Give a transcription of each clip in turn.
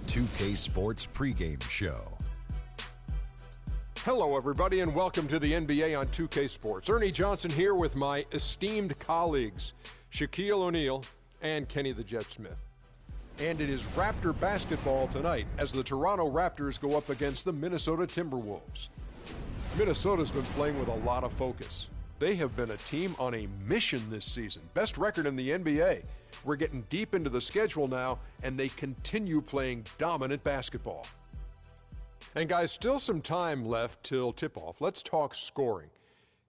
2K Sports pregame show. Hello, everybody, and welcome to the NBA on 2K Sports. Ernie Johnson here with my esteemed colleagues, Shaquille O'Neal and Kenny the Jet Smith. And it is Raptor basketball tonight as the Toronto Raptors go up against the Minnesota Timberwolves. Minnesota's been playing with a lot of focus. They have been a team on a mission this season. Best record in the NBA. We're getting deep into the schedule now, and they continue playing dominant basketball. And guys, still some time left till tip-off. Let's talk scoring.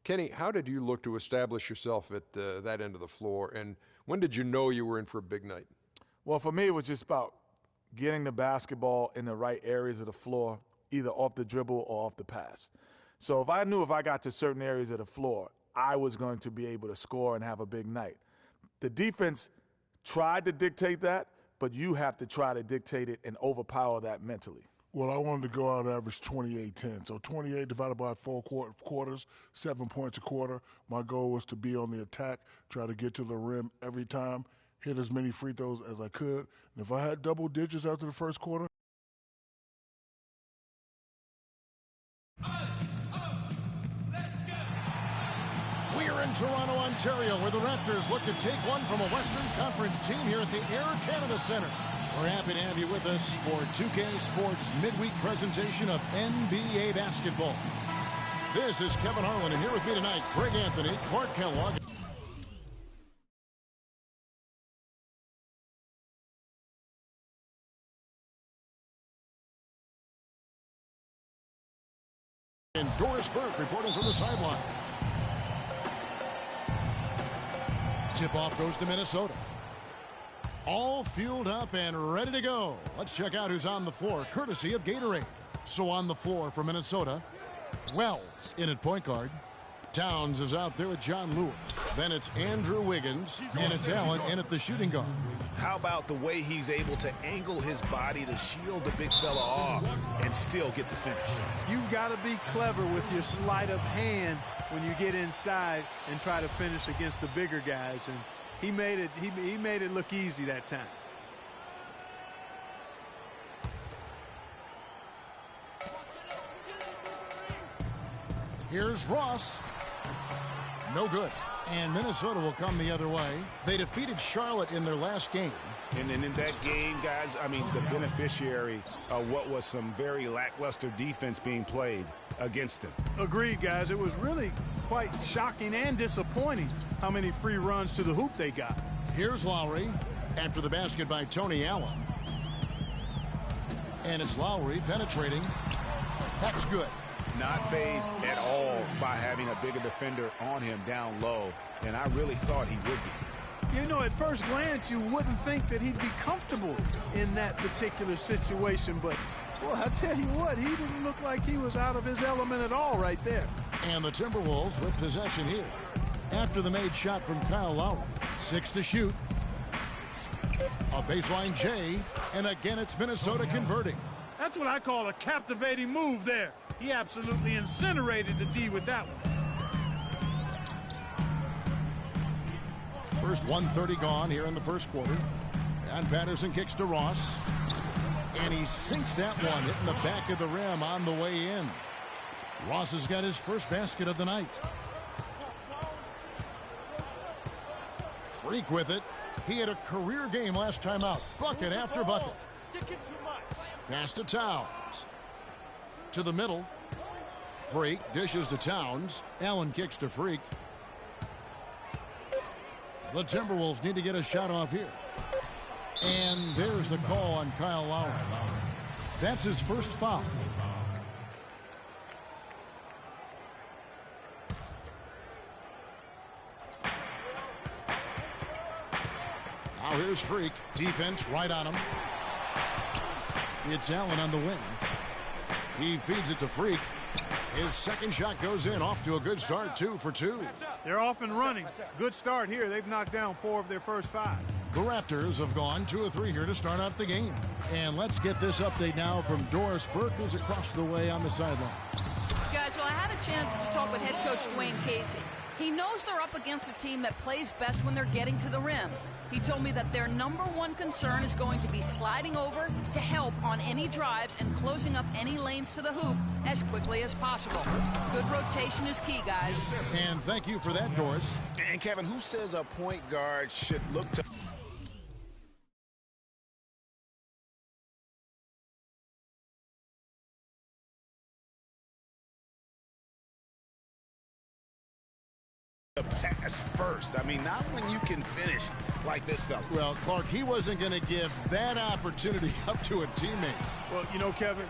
Kenny, how did you look to establish yourself at that end of the floor, and when did you know you were in for a big night? Well, for me, it was just about getting the basketball in the right areas of the floor, either off the dribble or off the pass. So if I knew if I got to certain areas of the floor, I was going to be able to score and have a big night. The defense tried to dictate that, but you have to try to dictate it and overpower that mentally. Well, I wanted to go out and average 28-10. So 28 divided by 4 quarters, 7 points a quarter. My goal was to be on the attack, try to get to the rim every time, hit as many free throws as I could. And if I had double digits after the first quarter, we're in Toronto, Ontario, where the Raptors look to take one from a Western Conference team here at the Air Canada Centre. We're happy to have you with us for 2K Sports midweek presentation of NBA basketball. This is Kevin Harlan, and here with me tonight, Greg Anthony, Clark Kellogg. And Doris Burke reporting from the sideline. Tip-off goes to Minnesota. All fueled up and ready to go. Let's check out who's on the floor, courtesy of Gatorade. So on the floor for Minnesota, Wells in at point guard. Towns is out there with John Lewis. Then it's Andrew Wiggins, and it's Allen in at the shooting guard. How about the way he's able to angle his body to shield the big fella off and still get the finish? You've got to be clever with your sleight of hand when you get inside and try to finish against the bigger guys. And he made it look easy that time. Here's Ross. No good. And Minnesota will come the other way. They defeated Charlotte in their last game. And in that game, guys, I mean, the beneficiary of what was some very lackluster defense being played against them. Agreed, guys. It was really quite shocking and disappointing how many free runs to the hoop they got. Here's Lowry after the basket by Tony Allen. And it's Lowry penetrating. That's good. Not fazed at all by having a bigger defender on him down low, and I really thought he would be. You know, at first glance, you wouldn't think that he'd be comfortable in that particular situation, but, well, I tell you what, he didn't look like he was out of his element at all right there. And the Timberwolves with possession here. After the made shot from Kyle Lowry, 6 to shoot. A baseline J, and again it's Minnesota converting. That's what I call a captivating move there. He absolutely incinerated the D with that one. First 1:30 gone here in the first quarter. And Patterson kicks to Ross. And he sinks that one, hitting the back of the rim on the way in. Ross has got his first basket of the night. Freak with it. He had a career game last time out. Bucket after bucket. Pass to Towns. To the middle. Freak dishes to Towns. Allen kicks to Freak. The Timberwolves need to get a shot off here. And there's the call on Kyle Lowry. That's his first foul. Now here's Freak. Defense right on him. It's Allen on the wing. He feeds it to Freak. His second shot goes in, off to a good start, 2 for 2. They're off and running. Good start here. They've knocked down 4 of their first 5. The Raptors have gone 2 of 3 here to start out the game. And let's get this update now from Doris Burke, who's across the way on the sideline. Guys, well, I had a chance to talk with head coach Dwayne Casey. He knows they're up against a team that plays best when they're getting to the rim. He told me that their #1 concern is going to be sliding over to help on any drives and closing up any lanes to the hoop as quickly as possible. Good rotation is key, guys. And thank you for that, Doris. And Kevin, who says a point guard should look to pass first? I mean, not when you can finish like this, fella. Well, Clark, he wasn't going to give that opportunity up to a teammate. Well, you know, Kevin,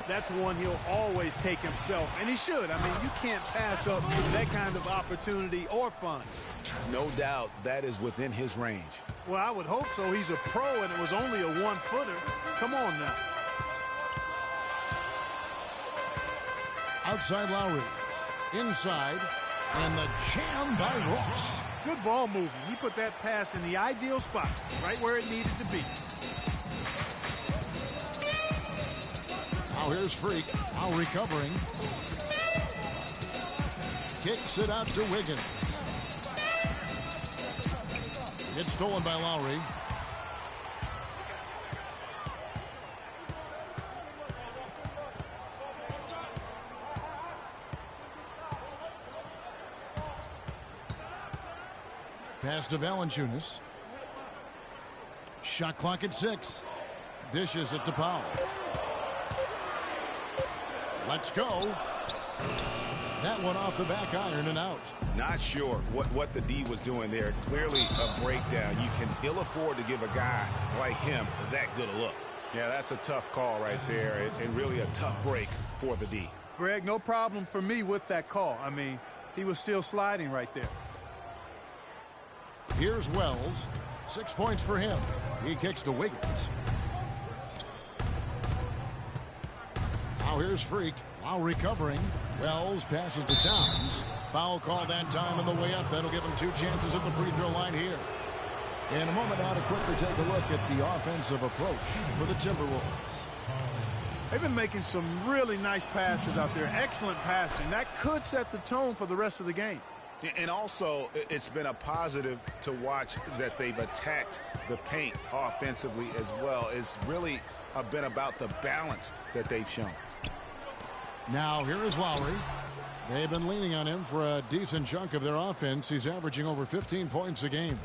that's one he'll always take himself, and he should. I mean, you can't pass up that kind of opportunity or fun. No doubt that is within his range. Well, I would hope so. He's a pro, and it was only a one-footer. Come on now. Outside Lowry. Inside. And the jam by Ross. Good ball movement. He put that pass in the ideal spot, right where it needed to be. Now here's Freak. Now recovering. Kicks it out to Wiggins. It's stolen by Lowry. Pass to Valanciunas. Shot clock at 6. Dishes it to Powell. Let's go. That one off the back iron and out. Not sure what the D was doing there. Clearly a breakdown. You can ill afford to give a guy like him that good a look. Yeah, that's a tough call right there, and really a tough break for the D. Greg, no problem for me with that call. I mean, he was still sliding right there. Here's Wells. 6 points for him. He kicks to Wiggins. Now here's Freak. While recovering, Wells passes to Towns. Foul call that time on the way up. That'll give him 2 chances at the free throw line here. In a moment now to quickly take a look at the offensive approach for the Timberwolves. They've been making some really nice passes out there. Excellent passing. That could set the tone for the rest of the game. And also, it's been a positive to watch that they've attacked the paint offensively as well. It's really been about the balance that they've shown. Now, here is Lowry. They've been leaning on him for a decent chunk of their offense. He's averaging over 15 points a game.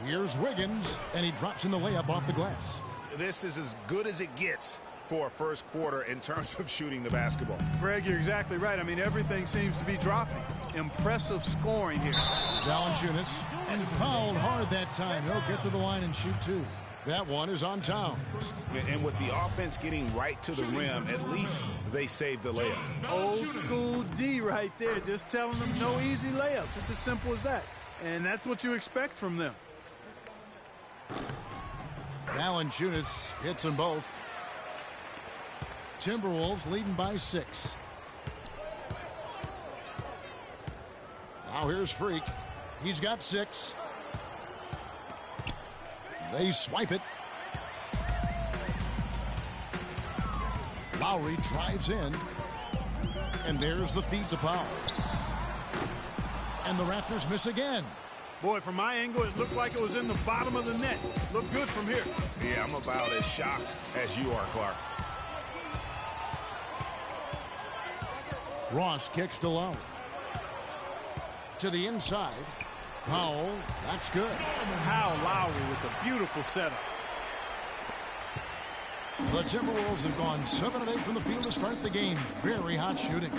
Here's Wiggins, and he drops in the layup off the glass. This is as good as it gets for a first quarter in terms of shooting the basketball. Greg, you're exactly right. I mean, everything seems to be dropping. Impressive scoring here. Valanciunas, and fouled hard that time. He'll get to the line and shoot 2. That one is on Towns. And with the offense getting right to the rim, at least they saved the layup. Old school D right there, just telling them no easy layups. It's as simple as that. And that's what you expect from them. Valanciunas hits them both. Timberwolves leading by 6. Now here's Freak. He's got 6. They swipe it. Lowry drives in. And there's the feed to Powell. And the Raptors miss again. Boy, from my angle, it looked like it was in the bottom of the net. Looked good from here. Yeah, I'm about as shocked as you are, Clark. Ross kicks to Lowry. To the inside. Powell, that's good. Powell Lowry with a beautiful setup. The Timberwolves have gone 7 of 8 from the field to start the game. Very hot shooting.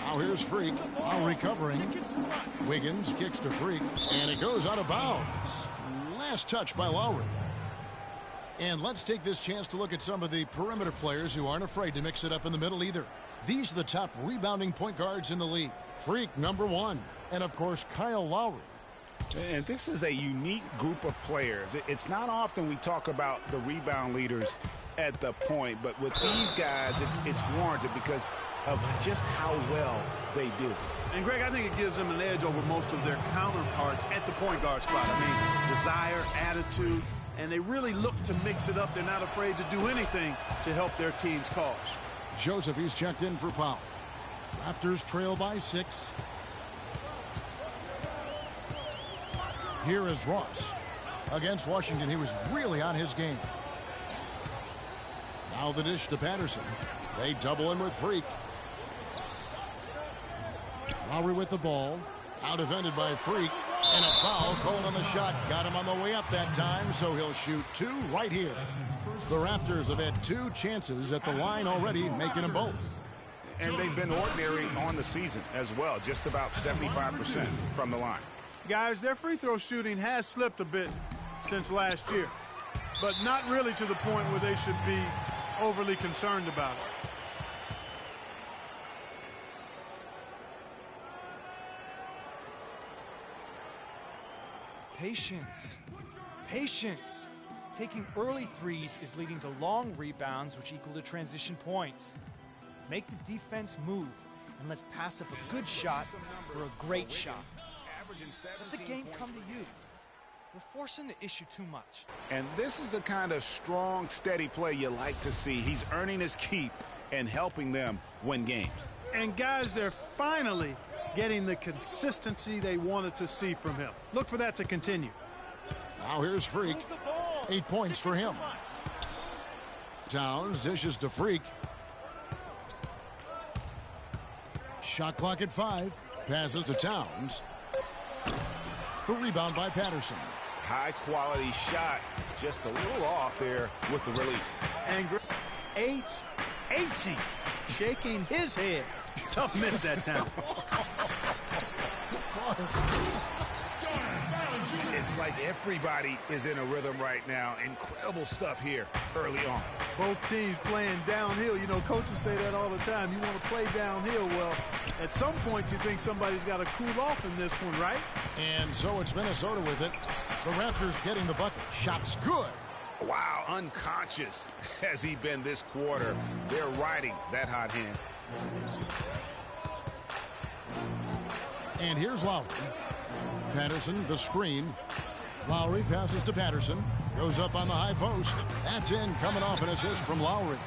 Now here's Freak. While recovering. Wiggins kicks to Freak. And it goes out of bounds. Last touch by Lowry. And let's take this chance to look at some of the perimeter players who aren't afraid to mix it up in the middle either. These are the top rebounding point guards in the league. Freak, #1. And, of course, Kyle Lowry. And this is a unique group of players. It's not often we talk about the rebound leaders at the point, but with these guys, it's warranted because of just how well they do. And, Greg, I think it gives them an edge over most of their counterparts at the point guard spot. I mean, desire, attitude, and they really look to mix it up. They're not afraid to do anything to help their team's cause. Joseph, he's checked in for Powell. Raptors trail by 6. Here is Ross. Against Washington, he was really on his game. Now the dish to Patterson. They double him with Freak. Lowry with the ball. Out defended by Freak. And a foul called on the shot. Got him on the way up that time, so he'll shoot 2 right here. The Raptors have had 2 chances at the line already, making them both. And they've been ordinary on the season as well, just about 75% from the line. Guys, their free throw shooting has slipped a bit since last year, but not really to the point where they should be overly concerned about it. Patience. Patience. Taking early threes is leading to long rebounds, which equal to transition points. Make the defense move, and let's pass up a good shot for a great shot. Let the game come to you. We're forcing the issue too much. And this is the kind of strong, steady play you like to see. He's earning his keep and helping them win games. And guys, they're finally getting the consistency they wanted to see from him. Look for that to continue. Now here's Freak. 8 points for him. Towns dishes to Freak. Shot clock at 5. Passes to Towns. The rebound by Patterson. High quality shot. Just a little off there with the release. And H.E. shaking his head. Tough miss that time. It's like everybody is in a rhythm right now. Incredible stuff here early on. Both teams playing downhill. You know, coaches say that all the time. You want to play downhill. Well, at some point you think somebody's got to cool off in this one, right? And so it's Minnesota with it. The Raptors getting the bucket. Shot's good. Wow, unconscious has he been this quarter. They're riding that hot hand. And here's Lowry. Patterson, the screen. Lowry passes to Patterson. Goes up on the high post. That's in, coming off an assist from Lowry.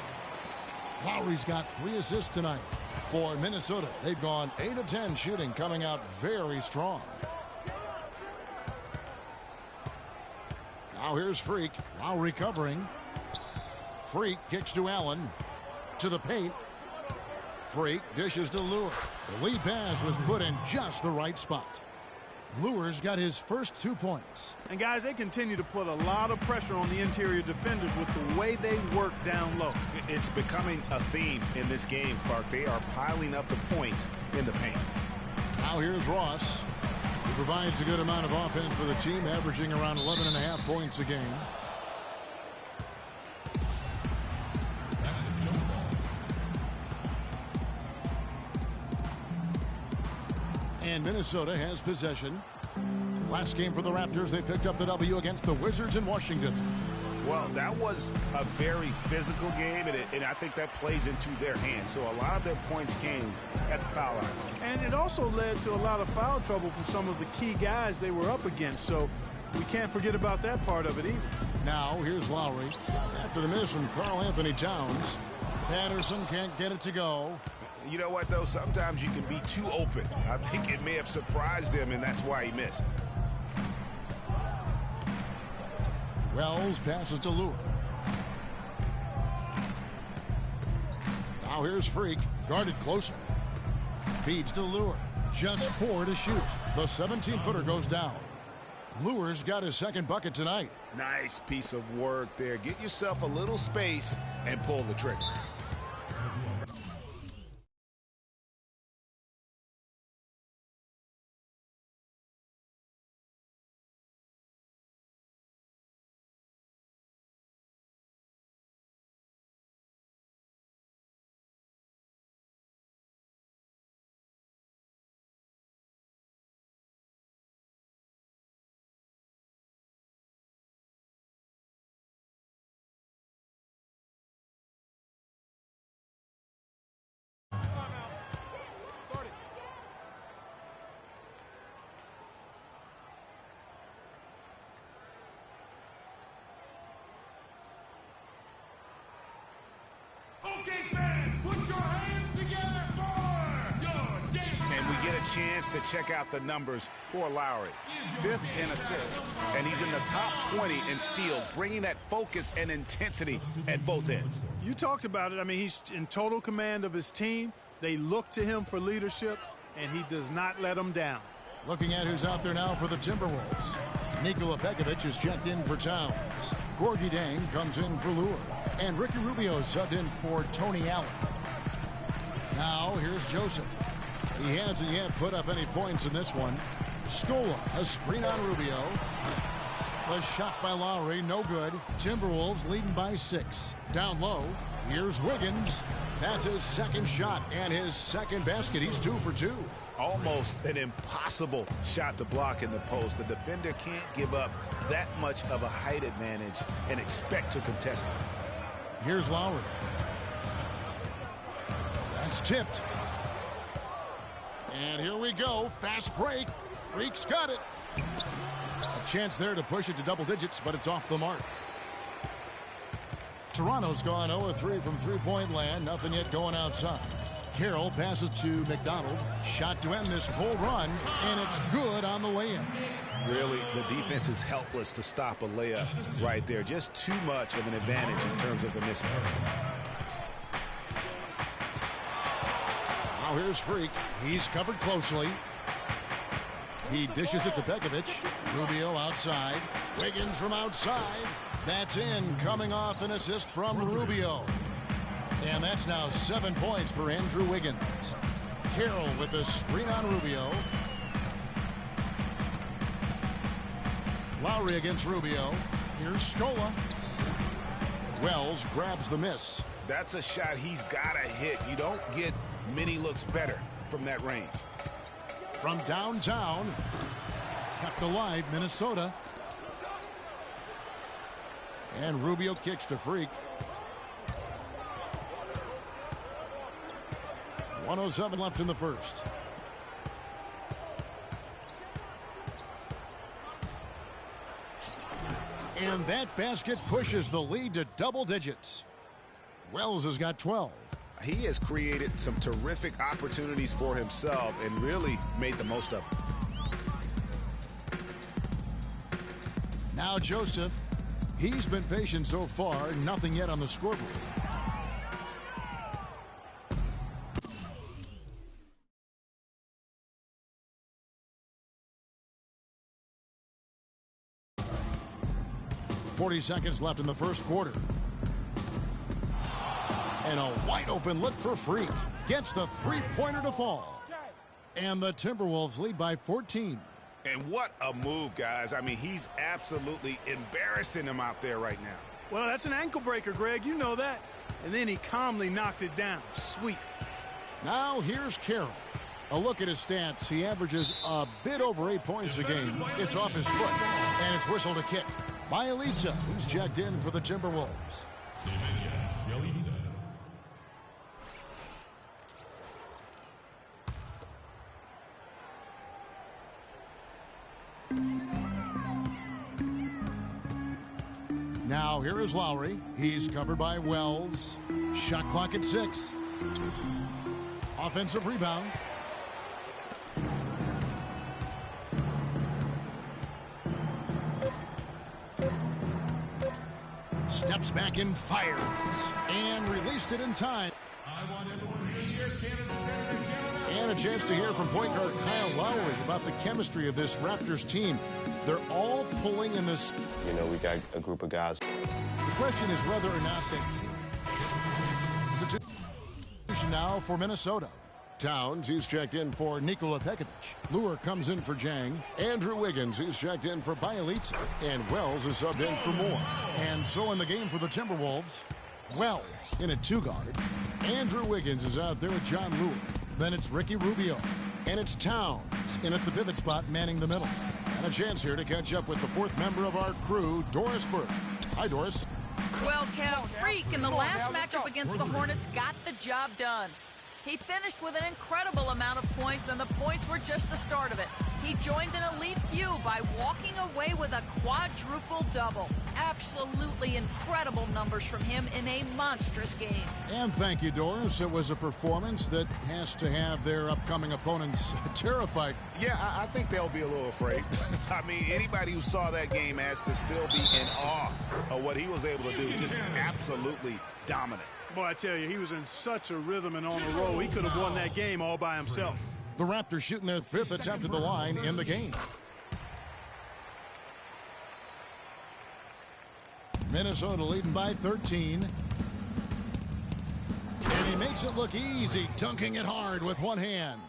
Lowry's got 3 assists tonight. For Minnesota, they've gone 8 of 10 shooting, coming out very strong. Now here's Freak. Lowry covering. Freak kicks to Allen. To the paint. Freak dishes to Lure. The lead pass was put in just the right spot. Lure's got his first 2 points. And guys, they continue to put a lot of pressure on the interior defenders with the way they work down low. It's becoming a theme in this game, Clark. They are piling up the points in the paint. Now here's Ross. He provides a good amount of offense for the team, averaging around 11.5 points a game. And Minnesota has possession. Last game for the Raptors, they picked up the W against the Wizards in Washington. Well, that was a very physical game, and I think that plays into their hands. So a lot of their points came at the foul line. And it also led to a lot of foul trouble for some of the key guys they were up against. So we can't forget about that part of it either. Now here's Lowry. After the miss from Karl Anthony Towns. Patterson can't get it to go. You know what, though? Sometimes you can be too open. I think it may have surprised him, and that's why he missed. Wells passes to Lure. Now here's Freak. Guarded closer. Feeds to Lure. Just 4 to shoot. The 17-footer goes down. Lure's got his second bucket tonight. Nice piece of work there. Get yourself a little space and pull the trigger. Okay, fans, put your hands together for get a chance to check out the numbers for Lowry. 5th in assists, and he's in the top 20 in steals, bringing that focus and intensity at both ends. You talked about it. I mean, he's in total command of his team. They look to him for leadership, and he does not let them down. Looking at who's out there now for the Timberwolves. Nikola Pekovic is checked in for Towns. Gorgie Dang comes in for Lure. And Ricky Rubio subbed in for Tony Allen. Now here's Joseph. He hasn't yet put up any points in this one. Scola, a screen on Rubio. The shot by Lowry, no good. Timberwolves leading by 6. Down low, here's Wiggins. That's his second shot and his second basket. He's 2 for 2. Almost an impossible shot to block in the post. The defender can't give up that much of a height advantage and expect to contest it. Here's Lowry. That's tipped. And here we go. Fast break. Freak's got it. A chance there to push it to double digits, but it's off the mark. Toronto's gone 0-3 from three-point land. Nothing yet going outside. Carroll passes to McDonald. Shot to end this cold run, and it's good on the way in. Really, the defense is helpless to stop a layup right there. Just too much of an advantage in terms of the mismatch. Now here's Freak. He's covered closely. He dishes it to Pekovic. Rubio outside. Wiggins from outside. That's in, coming off an assist from Rubio. And that's now 7 points for Andrew Wiggins. Carroll with a screen on Rubio. Lowry against Rubio. Here's Scola. Wells grabs the miss. That's a shot he's got to hit. You don't get many looks better from that range. From downtown, kept alive Minnesota. And Rubio kicks to Freak. 1:07 left in the first. And that basket pushes the lead to double digits. Wells has got 12. He has created some terrific opportunities for himself and really made the most of them. Now Joseph. He's been patient so far. Nothing yet on the scoreboard. .40 seconds left in the first quarter. And a wide open look for Freak. Gets the three-pointer to fall. And the Timberwolves lead by 14. And what a move, guys. I mean, he's absolutely embarrassing him out there right now. Well, that's an ankle breaker, Greg. You know that. And then he calmly knocked it down. Sweet. Now here's Carroll. A look at his stats. He averages a bit over 8 points a game. It's off his foot. And it's whistled a kick by Elitsa, who's checked in for the Timberwolves. Now here is Lowry. He's covered by Wells. Shot clock at 6. Offensive rebound. Steps back and fires. And released it in time. And a chance to hear from point guard Kyle Lowry about the chemistry of this Raptors team. They're all pulling in this. You know, we got a group of guys. The question is whether or not they team. Now for Minnesota. Towns, he's checked in for Nikola Pekovic. Lure comes in for Jang. Andrew Wiggins, he's checked in for Bielitsa. And Wells is subbed in for Moore. And so in the game for the Timberwolves, Wells in at 2-guard. Andrew Wiggins is out there with John Lure. Then it's Ricky Rubio. And it's Towns in at the pivot spot, manning the middle. And a chance here to catch up with the fourth member of our crew, Doris Burke. Hi, Doris. Well, Kev, Freak in the last matchup against the Hornets got the job done. He finished with an incredible amount of points, and the points were just the start of it. He joined an elite few by walking away with a quadruple double. Absolutely incredible numbers from him in a monstrous game. And thank you, Doris. It was a performance that has to have their upcoming opponents terrified. Yeah, I think they'll be a little afraid. I mean, anybody who saw that game has to still be in awe of what he was able to do. Just absolutely dominant. Boy, I tell you, he was in such a rhythm and on a roll. He could have won that game all by himself. The Raptors shooting their 5th attempt at the line in the game. Minnesota leading by 13. And he makes it look easy, dunking it hard with one hand.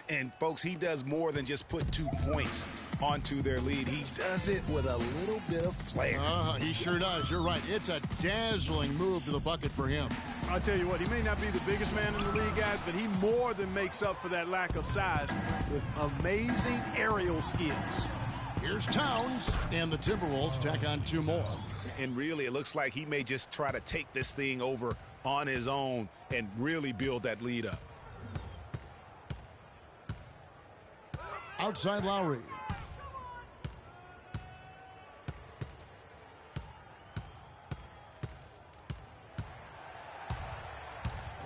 And, folks, he does more than just put 2 points onto their lead. He does it with a little bit of flair. He sure does. You're right. It's a dazzling move to the bucket for him. I'll tell you what, he may not be the biggest man in the league, guys, but he more than makes up for that lack of size with amazing aerial skills. Here's Towns, and the Timberwolves tack on 2 more. And really, it looks like he may just try to take this thing over on his own and really build that lead up. Outside Lowry.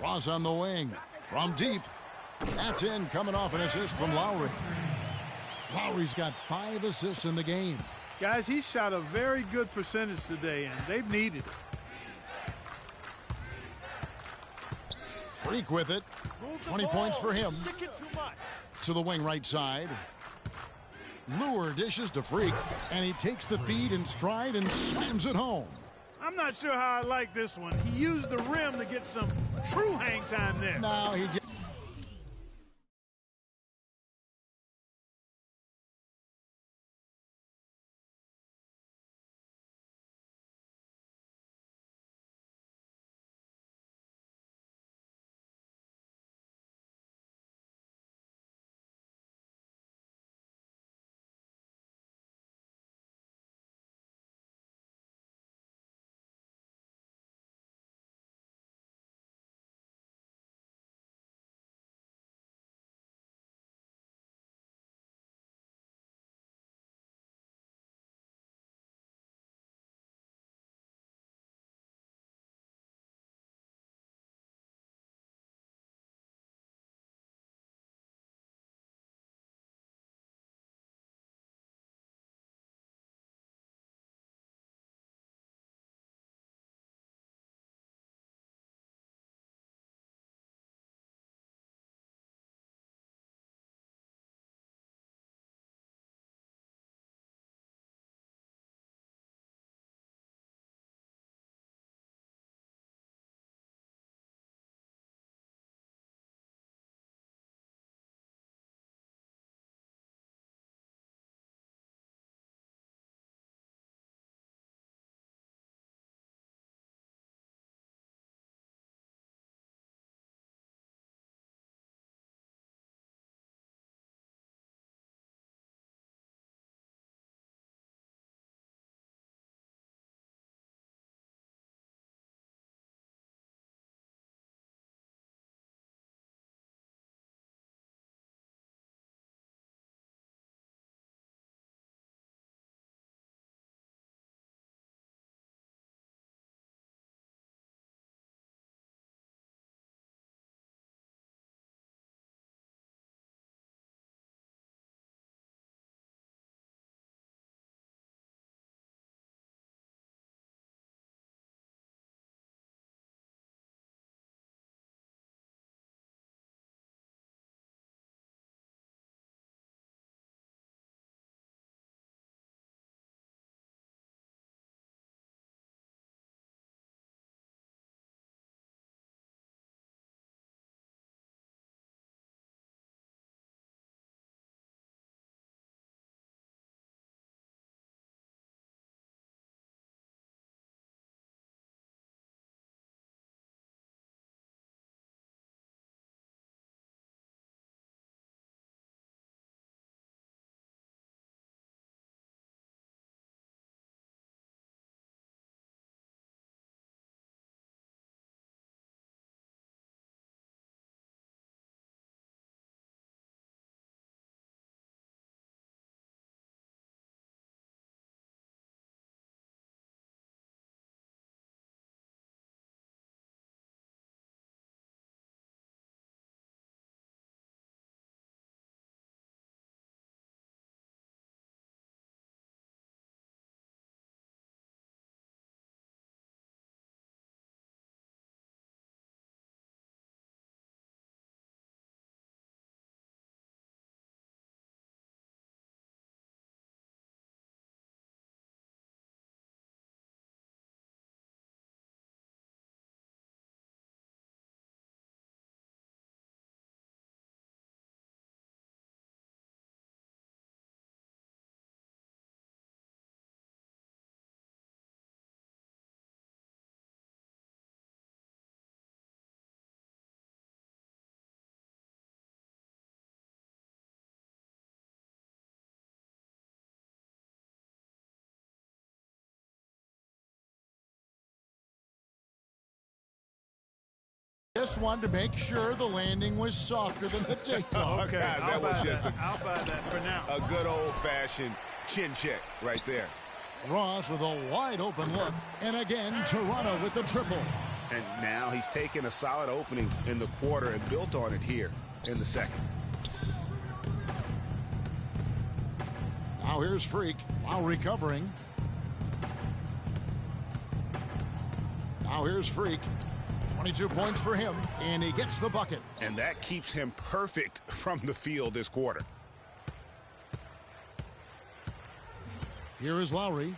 Ross on the wing. From deep. That's in, coming off an assist from Lowry. Lowry's got 5 assists in the game. Guys, he shot a very good percentage today, and they've needed it. Freak with it. 20 points for him. To the wing right side. Lure dishes to Freak, and he takes the feed in stride and slams it home. I'm not sure how I like this one. He used the rim to get some true hang time there. No, he just this one to make sure the landing was softer than the takeoff. Okay, guys, that was just I'll buy that for now. a good old-fashioned chin check right there. Ross with a wide-open look. And again, Toronto with the triple. And now he's taken a solid opening in the quarter and built on it here in the second. Now here's Freak while recovering. Now here's Freak. 22 points for him, and he gets the bucket. And that keeps him perfect from the field this quarter. Here is Lowry.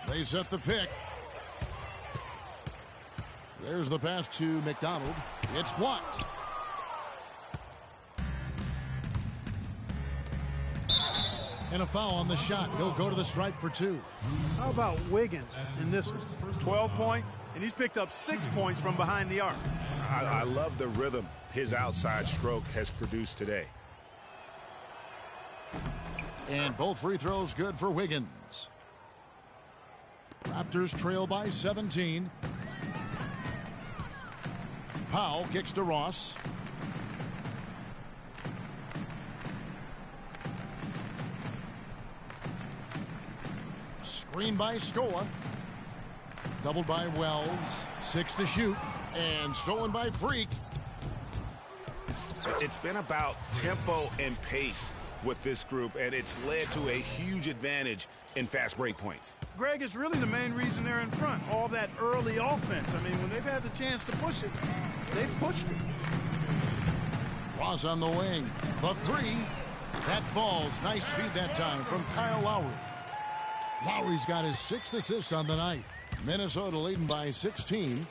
They set the pick. There's the pass to McDonald. It's blocked. And a foul on the shot. He'll go to the stripe for 2. How about Wiggins in this one? 12 points, and he's picked up 6 points from behind the arc. I love the rhythm his outside stroke has produced today. And both free throws good for Wiggins. Raptors trail by 17. Powell kicks to Ross. Screen by Scola. Doubled by Wells. 6 to shoot. And stolen by Freak. It's been about tempo and pace with this group, and it's led to a huge advantage in fast break points. Greg, it's really the main reason they're in front. All that early offense. I mean, when they've had the chance to push it, they've pushed it. Ross on the wing. The 3. That falls. Nice feed that time from Kyle Lowry. Lowry's got his 6th assist on the night. Minnesota leading by 16.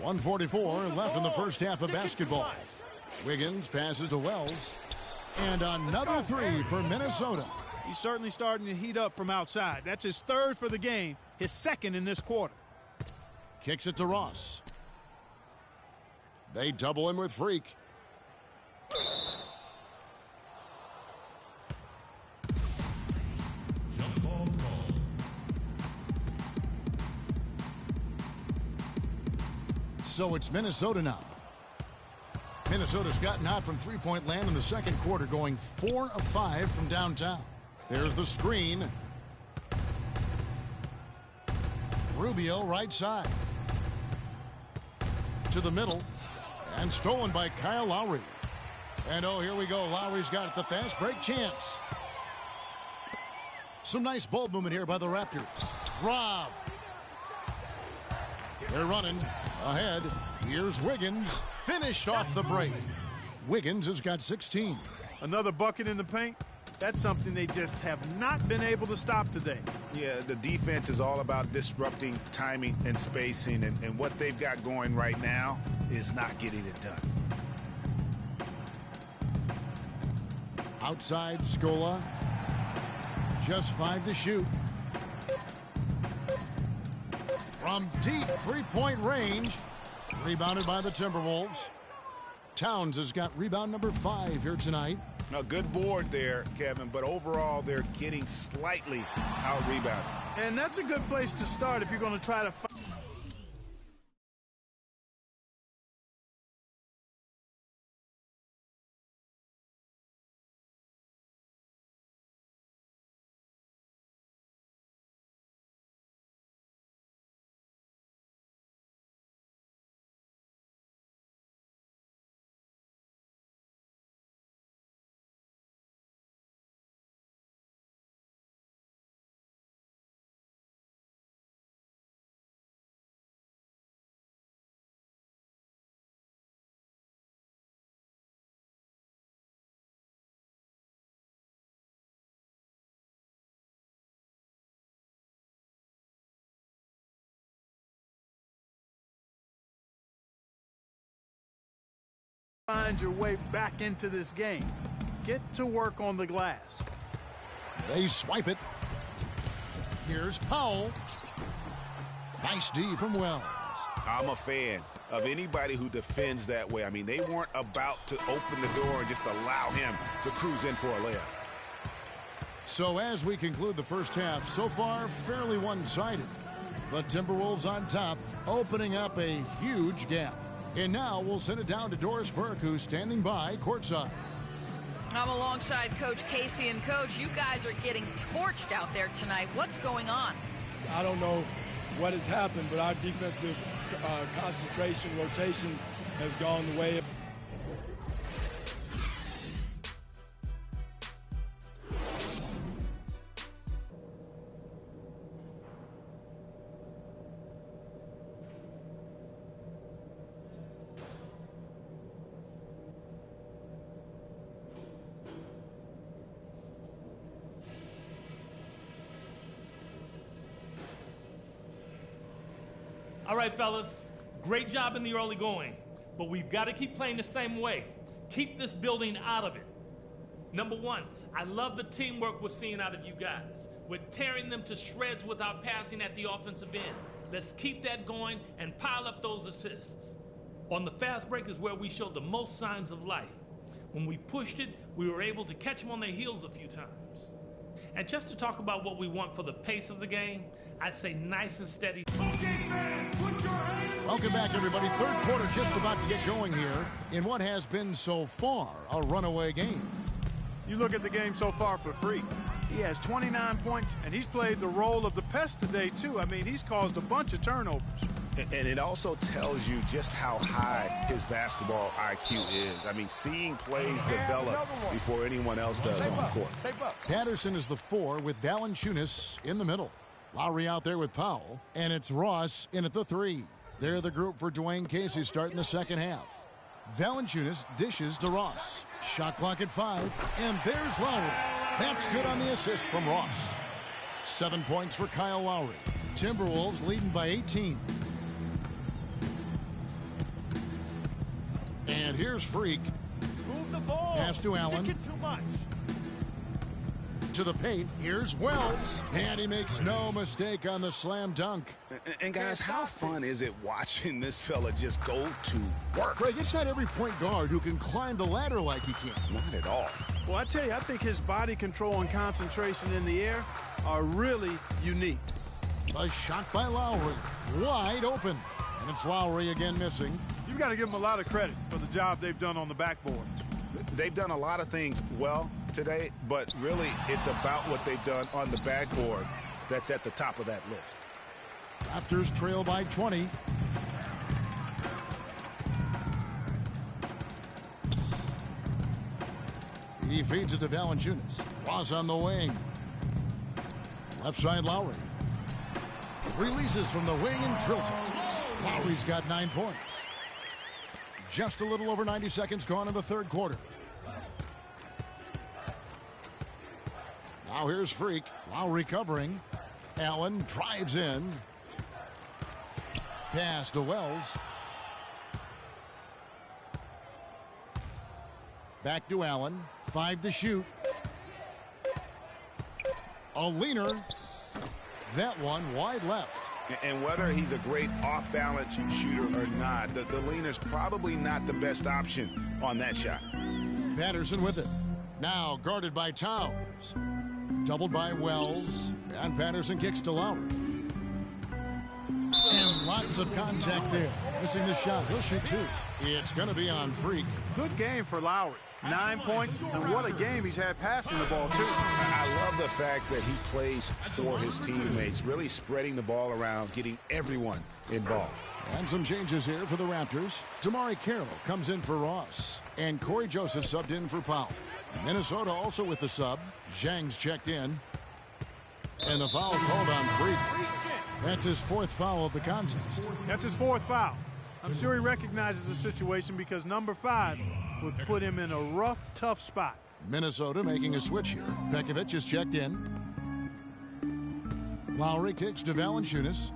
1:44 left in the first half of basketball. Wiggins passes to Wells. And another 3 for Minnesota. He's certainly starting to heat up from outside. That's his 3rd for the game, his 2nd in this quarter. Kicks it to Ross. They double him with Freak. So it's Minnesota now. Minnesota's gotten hot from three-point land in the second quarter, going 4 of 5 from downtown. There's the screen. Rubio right side. To the middle. And stolen by Kyle Lowry. And oh, here we go. Lowry's got the fast break chance. Some nice ball movement here by the Raptors. Rob. They're running ahead. Here's Wiggins. Finished off the break. Wiggins has got 16. Another bucket in the paint. That's something they just have not been able to stop today. Yeah, the defense is all about disrupting timing and spacing, and what they've got going right now is not getting it done. Outside Scola. Just 5 to shoot. From deep three-point range. Rebounded by the Timberwolves. Towns has got rebound number 5 here tonight. A good board there, Kevin, but overall they're getting slightly out-rebounded. And that's a good place to start if you're going to try to fight. Find your way back into this game. Get to work on the glass. They swipe it. Here's Powell. Nice D from Wells. I'm a fan of anybody who defends that way. I mean, they weren't about to open the door and just allow him to cruise in for a layup. So as we conclude the first half, so far fairly one-sided. But Timberwolves on top, opening up a huge gap. And now we'll send it down to Doris Burke, who's standing by courtside. I'm alongside Coach Casey. And, Coach, you guys are getting torched out there tonight. What's going on? I don't know what has happened, but our defensive concentration, rotation has gone the way of... All right, fellas, great job in the early going, but we've got to keep playing the same way. Keep this building out of it. Number one, I love the teamwork we're seeing out of you guys. We're tearing them to shreds without passing at the offensive end. Let's keep that going and pile up those assists. On the fast break is where we showed the most signs of life. When we pushed it, we were able to catch them on their heels a few times. And just to talk about what we want for the pace of the game, I'd say nice and steady. Welcome back, everybody. Third quarter just about to get going here in what has been so far a runaway game. You look at the game so far for Freak. He has 29 points, and he's played the role of the pest today, too. I mean, he's caused a bunch of turnovers. And it also tells you just how high his basketball IQ is. I mean, seeing plays develop before anyone else does on the court. Patterson is the 4 with Valanciunas in the middle. Lowry out there with Powell, and it's Ross in at the 3. They're the group for Dwayne Casey starting the second half. Valanciunas dishes to Ross. Shot clock at 5, and there's Lowry. That's good on the assist from Ross. 7 points for Kyle Lowry. Timberwolves leading by 18. And here's Freak. Move the ball. Pass to Allen. Stick it too much. To the paint. Here's Wells. And he makes no mistake on the slam dunk. And guys, how fun is it watching this fella just go to work? Greg, it's not every point guard who can climb the ladder like he can. Not at all. Well, I tell you, I think his body control and concentration in the air are really unique. A shot by Lowry. Wide open. And it's Lowry again missing. You've got to give them a lot of credit for the job they've done on the backboard. They've done a lot of things well today, but really it's about what they've done on the backboard that's at the top of that list. Raptors trail by 20. He feeds it to Valanciunas. Ross on the wing. Left side Lowry. Releases from the wing and drills it. Lowry's got 9 points. Just a little over 90 seconds gone in the third quarter. Now here's Freak. Lowry covering. Allen drives in. Pass to Wells. Back to Allen. 5 to shoot. A leaner. That one wide left. And whether he's a great off-balance shooter or not, the leaner's probably not the best option on that shot. Patterson with it. Now guarded by Towns. Doubled by Wells. And Patterson kicks to Lowry. And lots of contact there. Missing the shot. He'll shoot 2. It's going to be on Freak. Good game for Lowry. 9 points, and what a game he's had passing the ball, too. I love the fact that he plays for his teammates, really spreading the ball around, getting everyone involved. And some changes here for the Raptors. Damari Carroll comes in for Ross. And Corey Joseph subbed in for Powell. Minnesota also with the sub. Zhang's checked in. And the foul called on Freak. That's his 4th foul of the contest. That's his 4th foul. I'm sure he recognizes the situation because number 5 would put him in a rough, tough spot. Minnesota making a switch here. Pekovic is checked in. Lowry kicks to Valanciunas.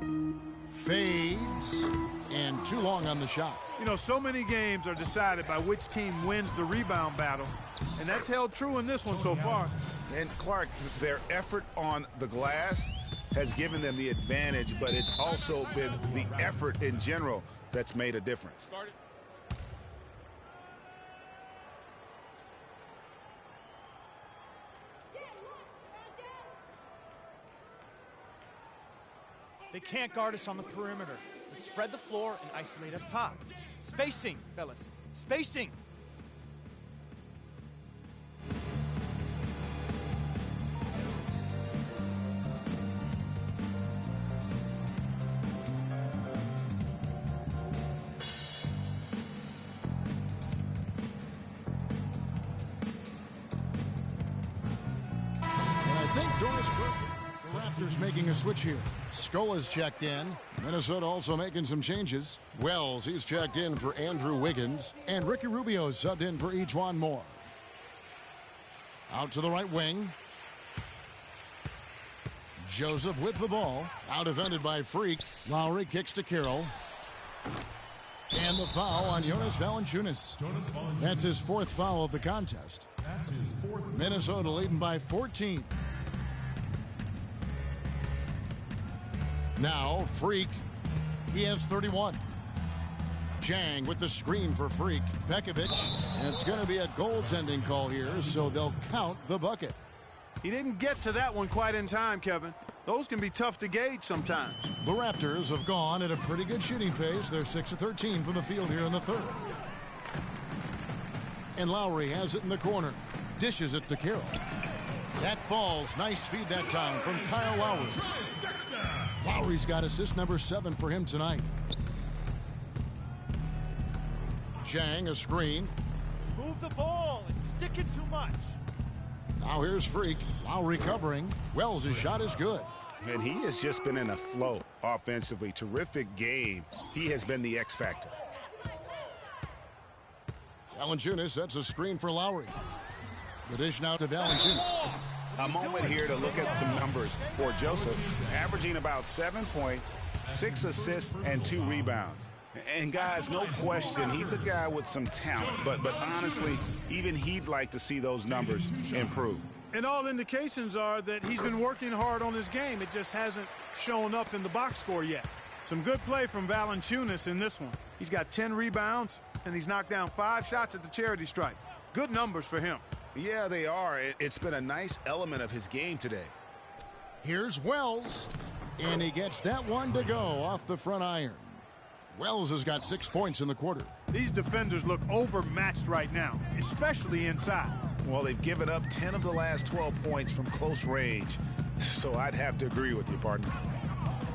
Fades. And too long on the shot. You know, so many games are decided by which team wins the rebound battle. And that's held true in this one so far. And Clark, their effort on the glass has given them the advantage, but it's also been the effort in general that's made a difference. They can't guard us on the perimeter. Let's spread the floor and isolate up top. Spacing, fellas. Spacing. The Raptors making a switch here. Scola's checked in. Minnesota also making some changes. Wells, he's checked in for Andrew Wiggins. And Ricky Rubio subbed in for Ejuan Moore. Out to the right wing. Joseph with the ball. Out defended by Freak. Lowry kicks to Carroll. And the foul on Jonas Valanciunas. That's his 4th foul of the contest. Minnesota leading by 14. Now, Freak. He has 31. Jang with the screen for Freak. Pekovic. And it's going to be a goaltending call here, so they'll count the bucket. He didn't get to that one quite in time, Kevin. Those can be tough to gauge sometimes. The Raptors have gone at a pretty good shooting pace. They're 6 of 13 from the field here in the 3rd. And Lowry has it in the corner. Dishes it to Carroll. That falls. Nice feed that time from Kyle Lowry. Lowry's got assist number 7 for him tonight. Jang, a screen. Move the ball and stick it too much. Now here's Freak. Lowry covering. Wells' shot is good. And he has just been in a flow offensively. Terrific game. He has been the X factor. Valanciunas sets a screen for Lowry. The dish now to Valanciunas. A moment here to look at some numbers for Joseph. Averaging about 7 points, 6 assists, and 2 rebounds. And guys, no question, he's a guy with some talent. But honestly, even he'd like to see those numbers improve. And all indications are that he's been working hard on his game. It just hasn't shown up in the box score yet. Some good play from Valanciunas in this one. He's got 10 rebounds, and he's knocked down 5 shots at the charity stripe. Good numbers for him. Yeah, they are. It's been a nice element of his game today. Here's Wells, and he gets that one to go off the front iron. Wells has got 6 points in the quarter. These defenders look overmatched right now, especially inside. Well, they've given up 10 of the last 12 points from close range, so I'd have to agree with you, partner.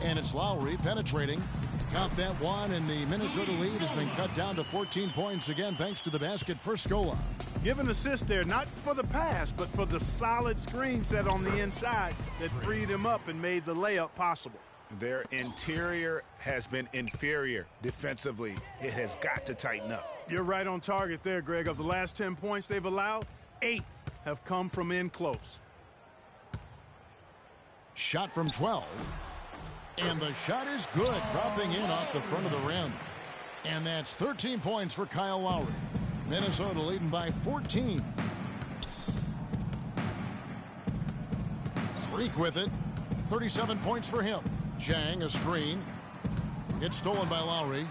And it's Lowry penetrating. Count that one, and the Minnesota lead has been cut down to 14 points again thanks to the basket for Scola. Give an assist there, not for the pass, but for the solid screen set on the inside that freed him up and made the layup possible. Their interior has been inferior defensively. It has got to tighten up. You're right on target there, Greg. Of the last 10 points they've allowed, 8 have come from in close. Shot from 12. And the shot is good, dropping in off the front of the rim. And that's 13 points for Kyle Lowry. Minnesota leading by 14. Freak with it. 37 points for him. Jang, a screen. Gets stolen by Lowry.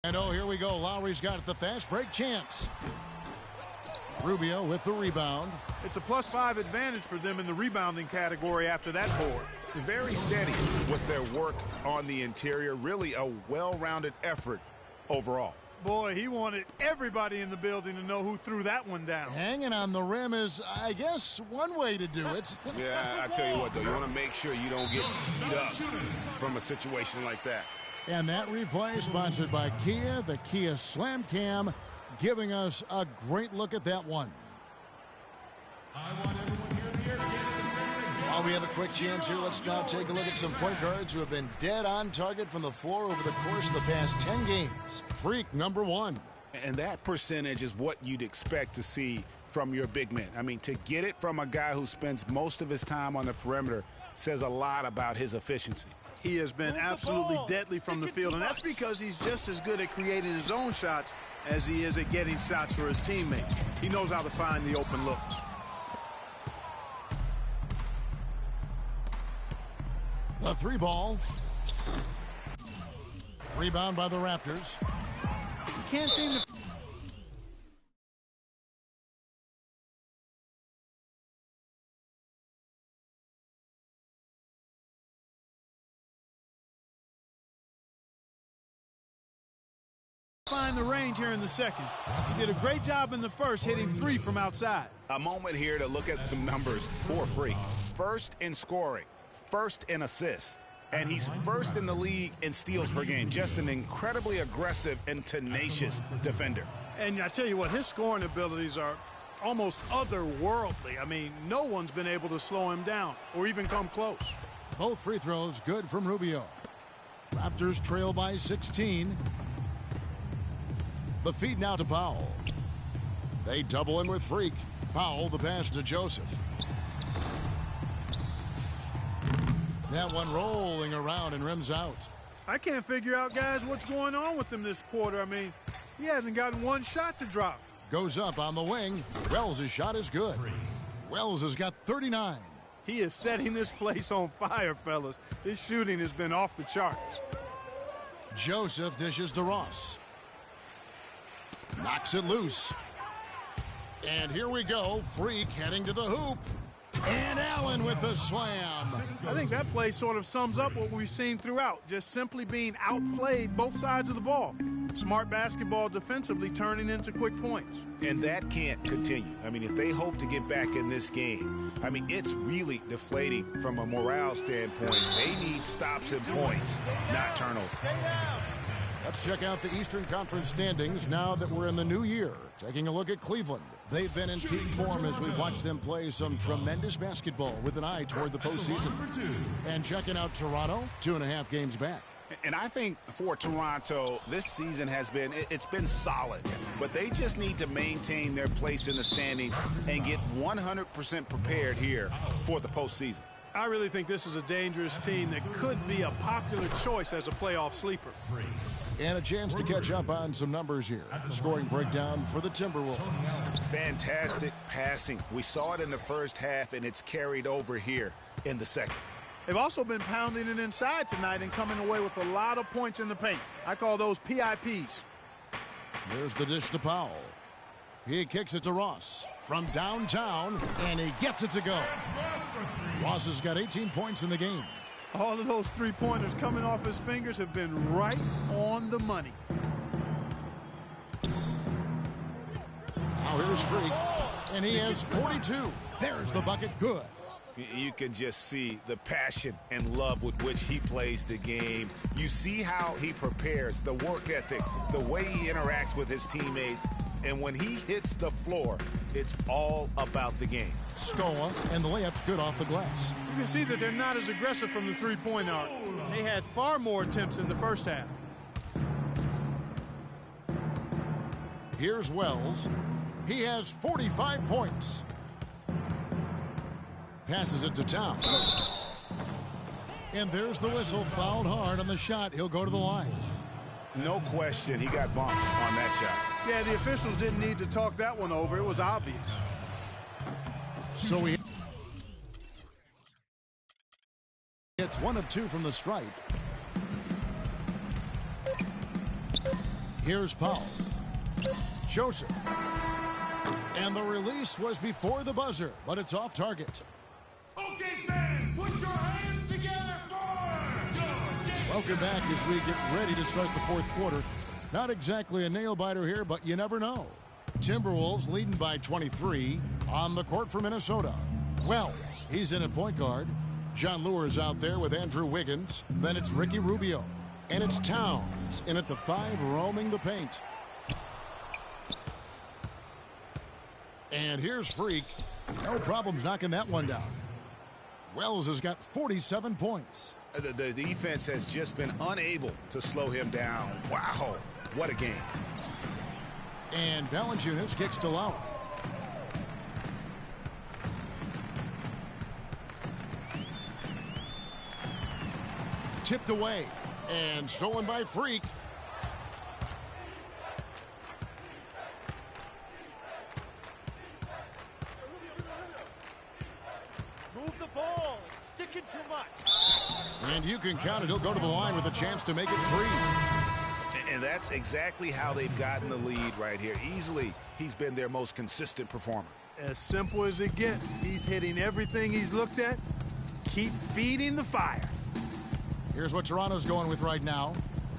And oh, here we go. Lowry's got the fast break chance. Rubio with the rebound. It's a +5 advantage for them in the rebounding category after that board. Very steady with their work on the interior. Really a well-rounded effort overall. Boy, he wanted everybody in the building to know who threw that one down. Hanging on the rim is, I guess, one way to do it. Yeah, I tell you what, though, you want to make sure you don't get teed up from a situation like that. And that replay is sponsored by Kia, the Kia Slam Cam, giving us a great look at that one. While we have a quick chance here, let's now take a look at some point guards who have been dead on target from the floor over the course of the past 10 games. Freak, number 1. And that percentage is what you'd expect to see from your big men. I mean, to get it from a guy who spends most of his time on the perimeter says a lot about his efficiency. He has been absolutely deadly from the field, and that's because he's just as good at creating his own shots as he is at getting shots for his teammates. He knows how to find the open looks. The 3 ball. Rebound by the Raptors. He can't seem to... find the range here in the second. He did a great job in the first, hitting 3 from outside. A moment here to look at some numbers for Freak. First in scoring, first in assists, and he's first in the league in steals per game. Just an incredibly aggressive and tenacious defender. And I tell you what, his scoring abilities are almost otherworldly. I mean, no one's been able to slow him down or even come close. Both free throws good from Rubio. Raptors trail by 16. The feed now to Powell. They double him with Freak. Powell the pass to Joseph. That one rolling around and rims out. I can't figure out, guys, what's going on with him this quarter. I mean, he hasn't gotten one shot to drop. Goes up on the wing. Wells' shot is good. Wells has got 39. He is setting this place on fire, fellas. His shooting has been off the charts. Joseph dishes to Ross. Knocks it loose. And here we go. Freak heading to the hoop. And Allen with the slam. I think that play sort of sums up what we've seen throughout. Just simply being outplayed both sides of the ball. Smart basketball defensively turning into quick points. And that can't continue. I mean, if they hope to get back in this game, I mean, it's really deflating from a morale standpoint. They need stops and points, not turnovers. Let's check out the Eastern Conference standings now that we're in the new year. Taking a look at Cleveland. They've been in peak form as we've watched them play some tremendous basketball with an eye toward the postseason. And checking out Toronto, 2.5 games back. And I think for Toronto, this season has been, it's been solid. But they just need to maintain their place in the standings and get 100% prepared here for the postseason. I really think this is a dangerous team that could be a popular choice as a playoff sleeper. And a chance to catch up on some numbers here. The scoring breakdown for the Timberwolves. Fantastic passing. We saw it in the first half, and it's carried over here in the second. They've also been pounding it inside tonight and coming away with a lot of points in the paint. I call those PIPs. There's the dish to Powell. He kicks it to Ross from downtown, and he gets it to go. Ross has got 18 points in the game. All of those three-pointers coming off his fingers have been right on the money. Now here's Freak, and he has 42. There's the bucket. Good. You can just see the passion and love with which he plays the game. You see how he prepares, the work ethic, the way he interacts with his teammates. And when he hits the floor, it's all about the game. Scola, and the layup's good off the glass. You can see that they're not as aggressive from the three-point arc. They had far more attempts in the first half. Here's Wells. He has 45 points. Passes it to Towns. And there's the whistle. Fouled hard on the shot. He'll go to the line. No question, he got bumped on that shot. Yeah, the officials didn't need to talk that one over. It was obvious. So he gets 1 of 2 from the stripe. Here's Powell. Joseph. And the release was before the buzzer, but it's off target. Okay, fans, put your hands together for your game. Welcome back as we get ready to start the fourth quarter. Not exactly a nail-biter here, but you never know. Timberwolves leading by 23 on the court for Minnesota. Wells, he's in at point guard. John Lure's out there with Andrew Wiggins. Then it's Ricky Rubio. And it's Towns in at the 5 roaming the paint. And here's Freak. No problems knocking that one down. Wells has got 47 points. The defense has just been unable to slow him down. Wow, what a game. And Valanciunas kicks to Lowry. Tipped away and stolen by Freak. Move the ball. It's sticking too much. And you can count it. He'll go to the line with a chance to make it 3. And that's exactly how they've gotten the lead right here. Easily, he's been their most consistent performer. As simple as it gets. He's hitting everything he's looked at. Keep feeding the fire. Here's what Toronto's going with right now.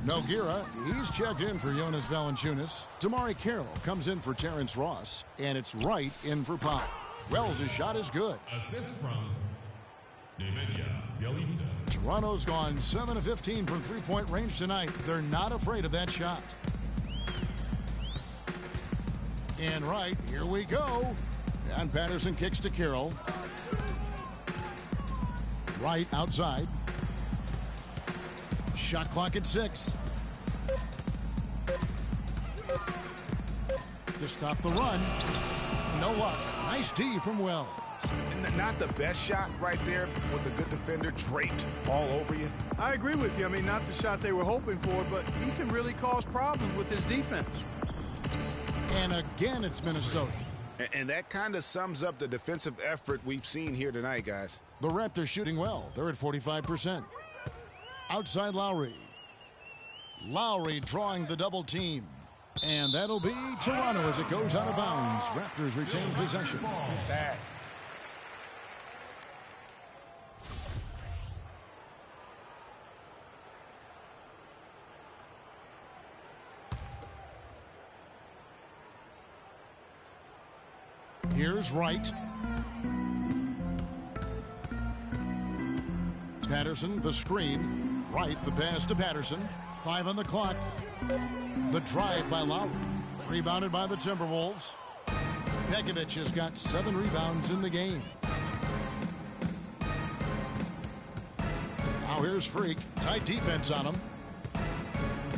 Nogueira, he's checked in for Jonas Valanciunas. Damari Carroll comes in for Terrence Ross. And it's Wright in for Powell. Wells' shot is good. Assist from Nemanja Bjelica. Toronto's gone 7 of 15 from three-point range tonight. They're not afraid of that shot. And right, here we go. And Patterson kicks to Carroll. Right outside. Shot clock at 6. To stop the run. No luck. Nice D from Wells. Not the best shot right there with a good defender draped all over you. I agree with you. I mean, not the shot they were hoping for, but he can really cause problems with his defense. And again, it's Minnesota. And that kind of sums up the defensive effort we've seen here tonight, guys. The Raptors shooting well. They're at 45%. Outside Lowry. Lowry drawing the double team. And that'll be Toronto as it goes out of bounds. Raptors retain possession. Back. Here's Wright. Patterson, the screen. Wright, the pass to Patterson. 5 on the clock. The drive by Lowry. Rebounded by the Timberwolves. Pekovic has got 7 rebounds in the game. Now here's Freak. Tight defense on him.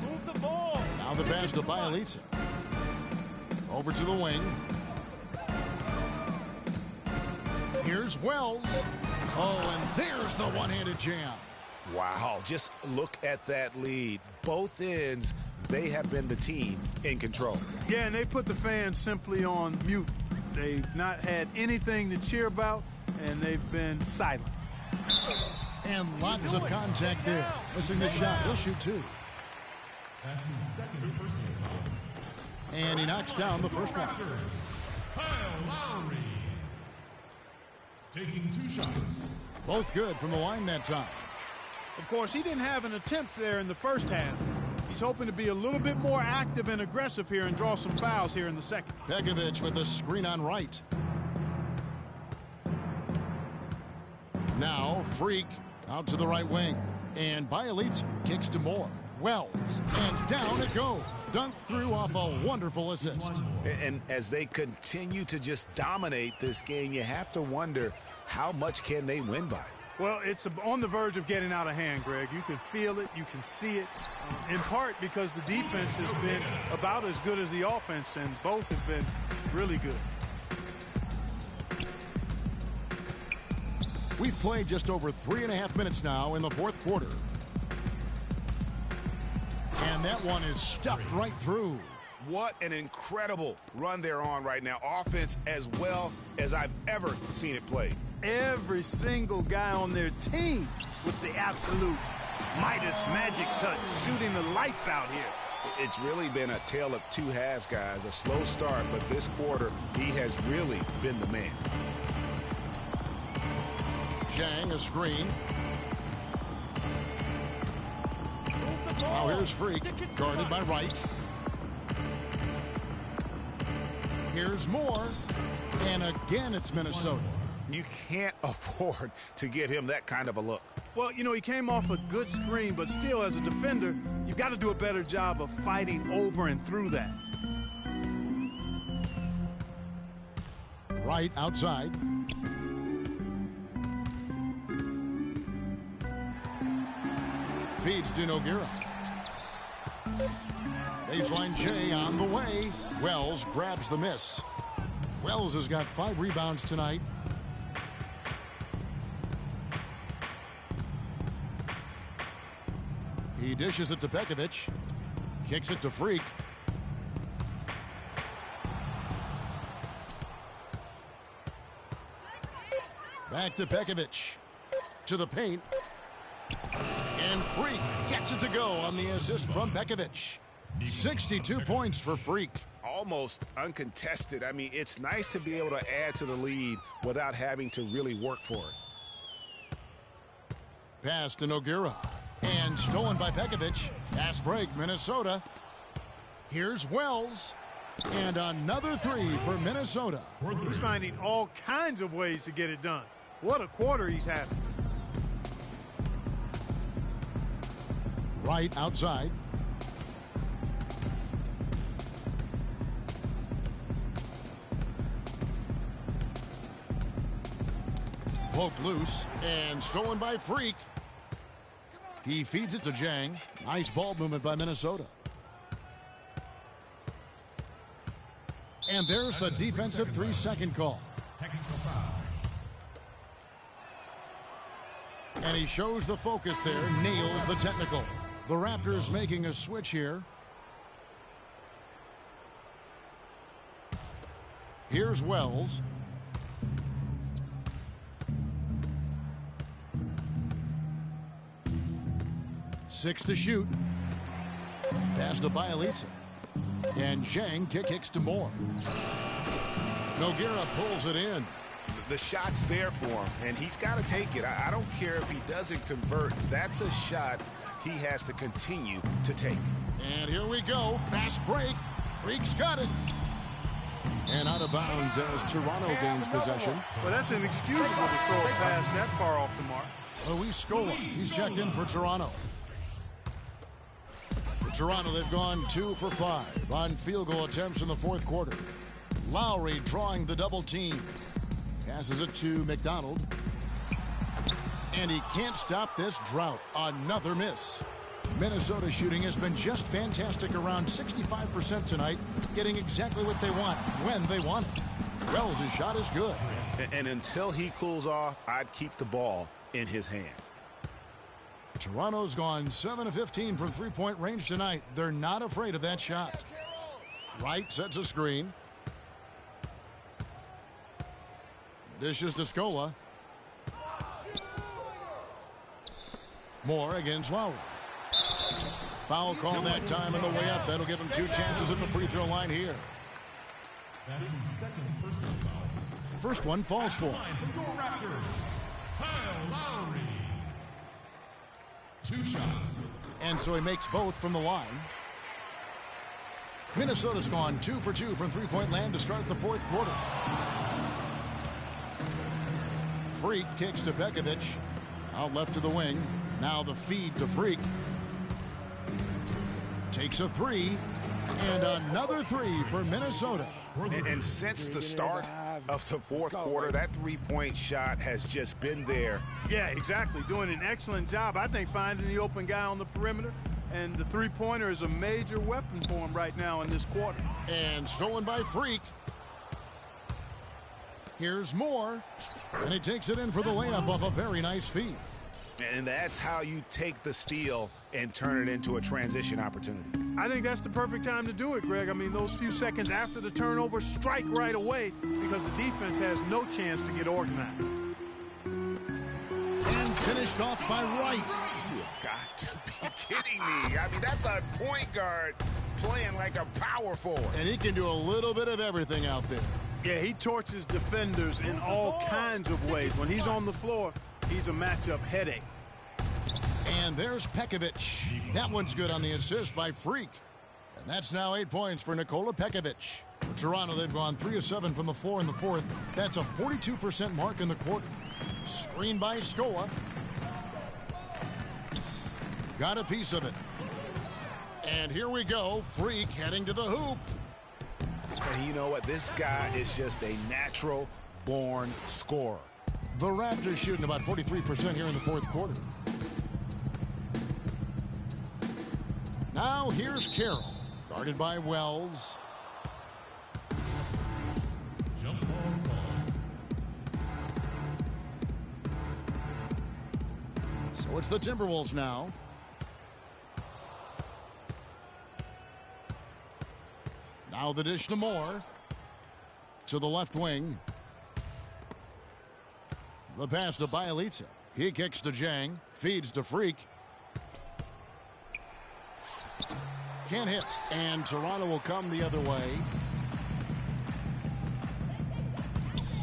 Move the ball. Now the pass to Bjelica. Over to the wing. Here's Wells. Oh, and there's the one-handed jam. Wow, just look at that lead. Both ends, they have been the team in control. Yeah, and they put the fans simply on mute. They've not had anything to cheer about, and they've been silent. And lots of contact there. Missing the shot. He'll shoot 2. That's his second personal foul. And he knocks down the first one. Kyle Lowry taking 2 shots. Both good from the line that time. Of course, he didn't have an attempt there in the first half. He's hoping to be a little bit more active and aggressive here and draw some fouls here in the second. Pekovic with a screen on Wright. Now Freak out to the right wing. And Bjelica kicks to Moore. Wells. And down it goes. Dunked through off a wonderful assist. And as they continue to just dominate this game, you have to wonder how much can they win by. Well, it's on the verge of getting out of hand, Greg. You can feel it. You can see it. In part because the defense has been about as good as the offense, and both have been really good. We've played just over 3.5 minutes now in the fourth quarter. And that one is stuffed right through. What an incredible run they're on right now. Offense as well as I've ever seen it played. Every single guy on their team with the absolute Midas magic touch, shooting the lights out here. It's really been a tale of two halves, guys. A slow start, but this quarter, he has really been the man. Zhang, a screen. Now here's Freak, guarded by Wright. Here's Moore, and again it's Minnesota. You can't afford to get him that kind of a look. Well, you know, he came off a good screen, but still, as a defender, you've got to do a better job of fighting over and through that. Right outside. Feeds to Nogueira. Baseline J on the way. Wells grabs the miss. Wells has got 5 rebounds tonight. He dishes it to Pekovic. Kicks it to Freak. Back to Pekovic. To the paint. And Freak gets it to go on the assist from Pekovic. 62 points for Freak. Almost uncontested. I mean, it's nice to be able to add to the lead without having to really work for it. Pass to Nogueira. And stolen by Pekovic. Fast break, Minnesota. Here's Wells. And another 3 for Minnesota. He's finding all kinds of ways to get it done. What a quarter he's having. Right outside. Poked loose and stolen by Freak. He feeds it to Zhang. Nice ball movement by Minnesota. And there's the defensive 3-second call. And he shows the focus there, nails the technical. The Raptors making a switch here. Here's Wells. Six to shoot. Pass to Bielitsa. And Zhang kicks to Moore. Nogueira pulls it in. The shot's there for him, and he's got to take it. I don't care if he doesn't convert. That's a shot he has to continue to take. And here we go. Fast break. Freak's got it. And out of bounds as Toronto gains possession. Well, that's inexcusable to throw a pass that far off the mark. Luis Scola, he's checked in for Toronto. For Toronto, they've gone 2 for 5 on field goal attempts in the fourth quarter. Lowry drawing the double team. Passes it to McDonald. And he can't stop this drought. Another miss. Minnesota shooting has been just fantastic, around 65% tonight, getting exactly what they want when they want it. Wells' shot is good. And until he cools off, I'd keep the ball in his hands. Toronto's gone 7 of 15 from three-point range tonight. They're not afraid of that shot. Wright sets a screen. Dishes to Scola. Moore against Lowry. Foul call that time on the way up. That'll give him 2 chances at the free throw line here. That's his second personal foul. First one falls for him. For your Raptors, Kyle Lowry. 2 shots. And so he makes both from the line. Minnesota's gone 2 for 2 from three-point land to start the fourth quarter. Freak kicks to Pekovic. Out left to the wing. Now the feed to Freak. Takes a 3. And another 3 for Minnesota. And since the start of the fourth quarter, that three-point shot has just been there. Yeah, exactly. Doing an excellent job, I think, finding the open guy on the perimeter. And the three-pointer is a major weapon for him right now in this quarter. And stolen by Freak. Here's Moore. And he takes it in for the layup off a very nice feed. And that's how you take the steal and turn it into a transition opportunity. I think that's the perfect time to do it, Greg. I mean, those few seconds after the turnover, strike right away because the defense has no chance to get organized. And finish Pushed off by Wright. You have got to be kidding me. I mean, that's a point guard playing like a power forward. And he can do a little bit of everything out there. Yeah, he torches defenders in all kinds of ways. When he's on the floor, he's a matchup headache. And there's Pekovic. That one's good on the assist by Freak. And that's now 8 points for Nikola Pekovic. For Toronto, they've gone 3 of 7 from the floor in the fourth. That's a 42% mark in the quarter. Screen by Scola. Got a piece of it. And here we go. Freak heading to the hoop. And you know what? This guy is just a natural-born scorer. The Raptors shooting about 43% here in the fourth quarter. Now here's Carroll. Guarded by Wells. Jump ball call. So it's the Timberwolves now. Now the dish to Moore. To the left wing. The pass to Bielitsa. He kicks to Jang. Feeds to Freak. Can't hit. And Toronto will come the other way.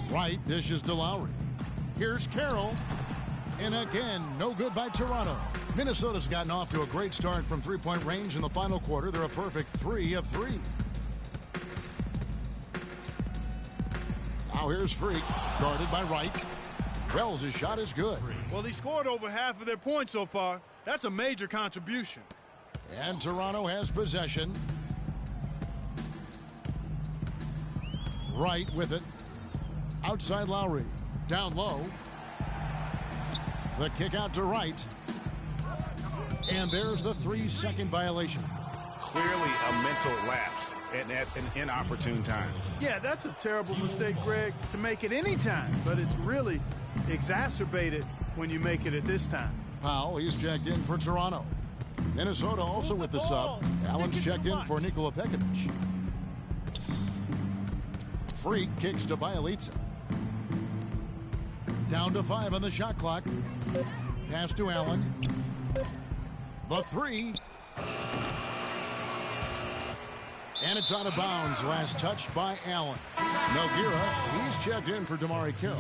Wright dishes to Lowry. Here's Carroll. And again, no good by Toronto. Minnesota's gotten off to a great start from three-point range in the final quarter. They're a perfect 3 of 3. Now here's Freak, guarded by Wright. Wells' shot is good. Well, he scored over half of their points so far. That's a major contribution. And Toronto has possession. Wright with it. Outside Lowry. Down low. The kick out to Wright. And there's the 3-second violation. Clearly a mental lapse and at an inopportune time. Yeah, that's a terrible mistake, Greg, to make it any time. But it's really exacerbated when you make it at this time. Powell, he's checked in for Toronto. Minnesota also with the sub. Allen's checked in for Nikola Pekovic. Freak kicks to Bielitsa. Down to 5 on the shot clock. Pass to Allen. The 3. And it's out of bounds. Last touch by Allen. Nogueira, he's checked in for Damari Carroll.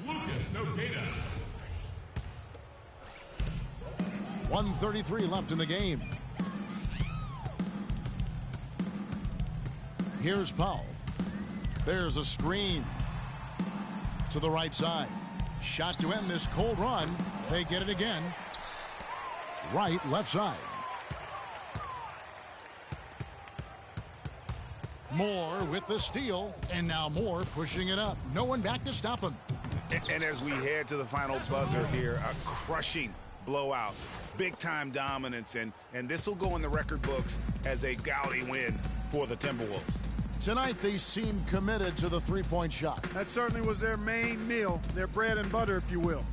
Lucas Nogueira. 1:33 left in the game. Here's Powell. There's a screen to the right side. Shot to end this cold run. They get it again. Right, left side. Moore with the steal, and now Moore pushing it up. No one back to stop him. And as we head to the final buzzer here, a crushing blowout. Big-time dominance, and this will go in the record books as a gaudy win for the Timberwolves. Tonight, they seem committed to the three-point shot. That certainly was their main meal, their bread and butter, if you will.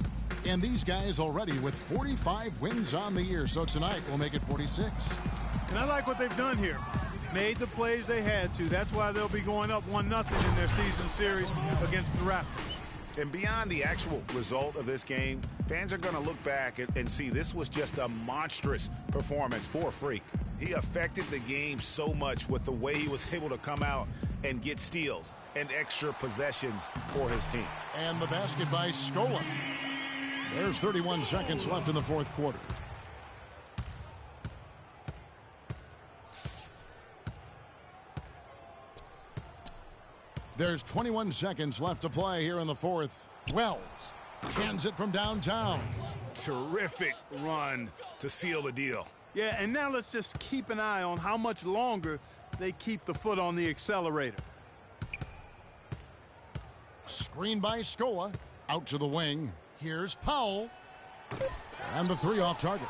And these guys already with 45 wins on the year, so tonight will make it 46. And I like what they've done here. Made the plays they had to. That's why they'll be going up 1-0 in their season series against the Raptors. And beyond the actual result of this game, fans are going to look back and see this was just a monstrous performance for Freak. He affected the game so much with the way he was able to come out and get steals and extra possessions for his team. And the basket by Scola. There's 31 seconds left in the fourth quarter. There's 21 seconds left to play here in the fourth. Wells cans it from downtown. Terrific run to seal the deal. Yeah, and now let's just keep an eye on how much longer they keep the foot on the accelerator. Screen by Scola. Out to the wing. Here's Powell. And the 3 off target.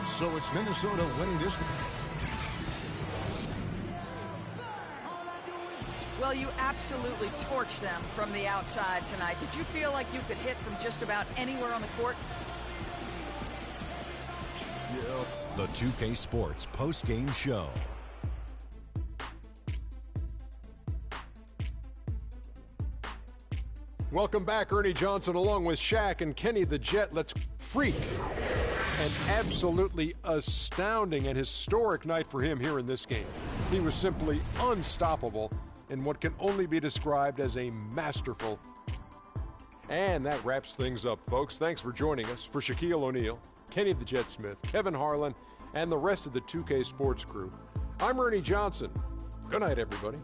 So it's Minnesota winning this one. Well, you absolutely torched them from the outside tonight. Did you feel like you could hit from just about anywhere on the court? The 2K Sports post-game show. Welcome back, Ernie Johnson, along with Shaq and Kenny the Jet. Let's freak. An absolutely astounding and historic night for him here in this game. He was simply unstoppable in what can only be described as a masterful. And that wraps things up, folks. Thanks for joining us. For Shaquille O'Neal, Kenny the Jet Smith, Kevin Harlan, and the rest of the 2K Sports crew, I'm Ernie Johnson. Good night, everybody.